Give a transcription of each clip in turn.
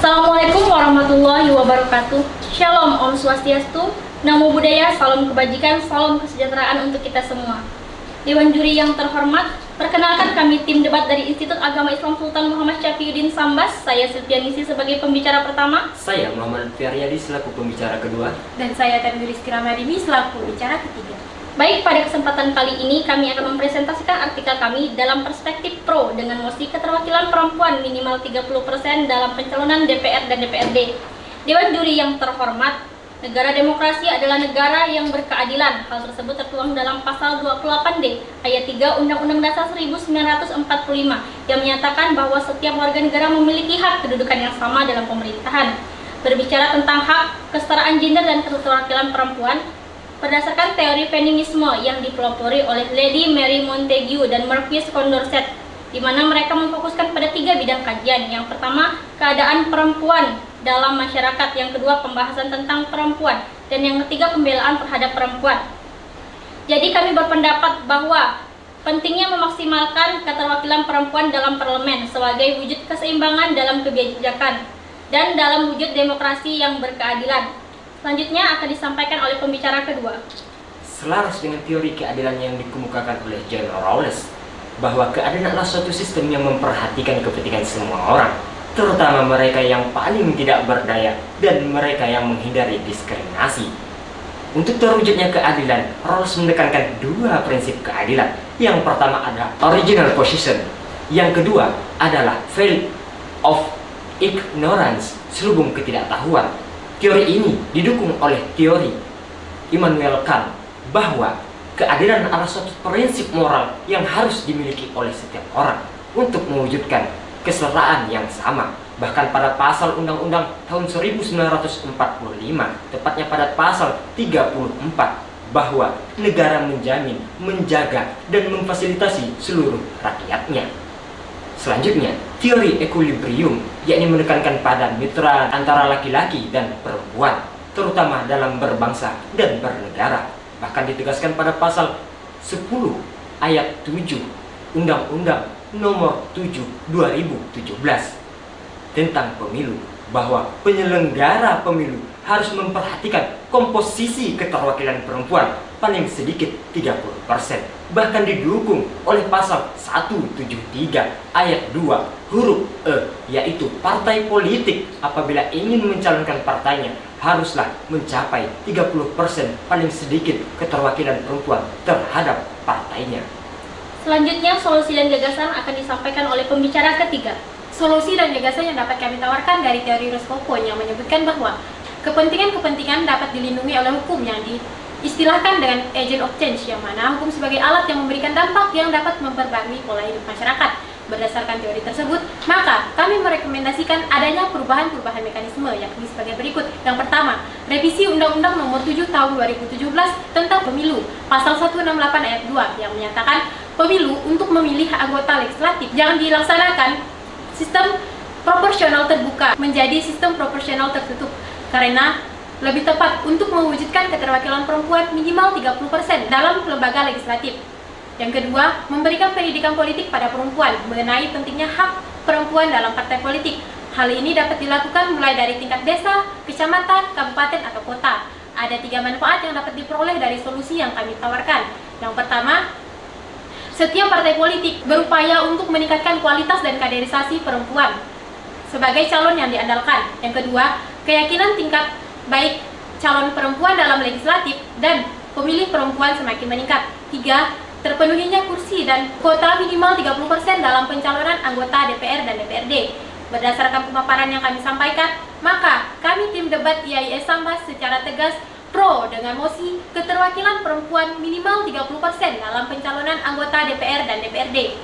Assalamualaikum warahmatullahi wabarakatuh. Shalom, Om Swastiastu, Namo Buddhaya, salam kebajikan, salam kesejahteraan untuk kita semua. Dewan juri yang terhormat, perkenalkan kami tim debat dari Institut Agama Islam Sultan Muhammad Syafiuddin Sambas. Saya Silvianisi sebagai pembicara pertama. Saya Muhammad Fiaryadi selaku pembicara kedua. Dan saya Tanwiris Kiramadini selaku pembicara ketiga. Baik, pada kesempatan kali ini kami akan mempresentasikan artikel kami dalam perspektif pro dengan mosi keterwakilan perempuan minimal 30% dalam pencalonan DPR dan DPRD. Dewan juri yang terhormat, negara demokrasi adalah negara yang berkeadilan. Hal tersebut tertuang dalam pasal 28D ayat 3 Undang-Undang Dasar 1945 yang menyatakan bahwa setiap warga negara memiliki hak kedudukan yang sama dalam pemerintahan. Berbicara tentang hak kesetaraan gender dan keterwakilan perempuan, berdasarkan teori feminisme yang dipelopori oleh Lady Mary Montagu dan Marquis Condorcet, di mana mereka memfokuskan pada 3 bidang kajian. Yang pertama, keadaan perempuan dalam masyarakat, yang kedua, pembahasan tentang perempuan, dan yang ketiga, pembelaan terhadap perempuan. Jadi kami berpendapat bahwa pentingnya memaksimalkan keterwakilan perempuan dalam parlemen sebagai wujud keseimbangan dalam kebijakan dan dalam wujud demokrasi yang berkeadilan. Selanjutnya akan disampaikan oleh pembicara kedua. Selaras dengan teori keadilan yang dikemukakan oleh John Rawls, bahwa keadilan adalah suatu sistem yang memperhatikan kepentingan semua orang, terutama mereka yang paling tidak berdaya dan mereka yang menghindari diskriminasi. Untuk terwujudnya keadilan, Rawls menekankan 2 prinsip keadilan. Yang pertama adalah original position, yang kedua adalah veil of ignorance, selubung ketidaktahuan. Teori ini didukung oleh teori Immanuel Kant bahwa keadilan adalah suatu prinsip moral yang harus dimiliki oleh setiap orang untuk mewujudkan kesetaraan yang sama. Bahkan pada pasal Undang-Undang tahun 1945, tepatnya pada pasal 34, bahwa negara menjamin, menjaga, dan memfasilitasi seluruh rakyatnya. Selanjutnya, teori equilibrium, yakni menekankan pada mitra antara laki-laki dan perempuan, terutama dalam berbangsa dan bernegara. Bahkan ditegaskan pada pasal 10 ayat 7 Undang-Undang Nomor 7 2017 tentang pemilu, bahwa penyelenggara pemilu harus memperhatikan komposisi keterwakilan perempuan paling sedikit 30%. Bahkan didukung oleh pasal 173 ayat 2 huruf E, yaitu partai politik apabila ingin mencalonkan partainya haruslah mencapai 30% paling sedikit keterwakilan perempuan terhadap partainya. Selanjutnya, solusi dan gagasan akan disampaikan oleh pembicara ketiga. Solusi dan gagasan yang dapat kami tawarkan dari teori Roscoe yang menyebutkan bahwa kepentingan-kepentingan dapat dilindungi oleh hukum yang diistilahkan dengan agent of change, yang mana hukum sebagai alat yang memberikan dampak yang dapat memperbarui pola hidup masyarakat. Berdasarkan teori tersebut, maka kami merekomendasikan adanya perubahan-perubahan mekanisme yakni sebagai berikut. Yang pertama, revisi Undang-Undang Nomor 7 Tahun 2017 tentang Pemilu, pasal 168 ayat 2 yang menyatakan pemilu untuk memilih anggota legislatif yang dilaksanakan sistem proporsional terbuka menjadi sistem proporsional tertutup, karena lebih tepat untuk mewujudkan keterwakilan perempuan minimal 30% dalam lembaga legislatif. Yang kedua, memberikan pendidikan politik pada perempuan mengenai pentingnya hak perempuan dalam partai politik. Hal ini dapat dilakukan mulai dari tingkat desa, kecamatan, kabupaten, atau kota. Ada 3 manfaat yang dapat diperoleh dari solusi yang kami tawarkan. Yang pertama, setiap partai politik berupaya untuk meningkatkan kualitas dan kaderisasi perempuan sebagai calon yang diandalkan. Yang kedua, keyakinan tingkat baik calon perempuan dalam legislatif dan pemilih perempuan semakin meningkat. 3. Terpenuhinya kursi dan kuota minimal 30% dalam pencalonan anggota DPR dan DPRD. Berdasarkan pemaparan yang kami sampaikan, maka kami tim debat IAIS Sambas secara tegas pro dengan mosi keterwakilan perempuan minimal 30% dalam pencalonan anggota DPR dan DPRD.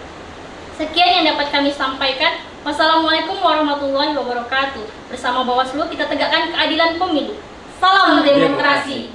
Sekian yang dapat kami sampaikan. Wassalamualaikum warahmatullahi wabarakatuh. Bersama Bawaslu kita tegakkan keadilan pemilu. Salam demokrasi.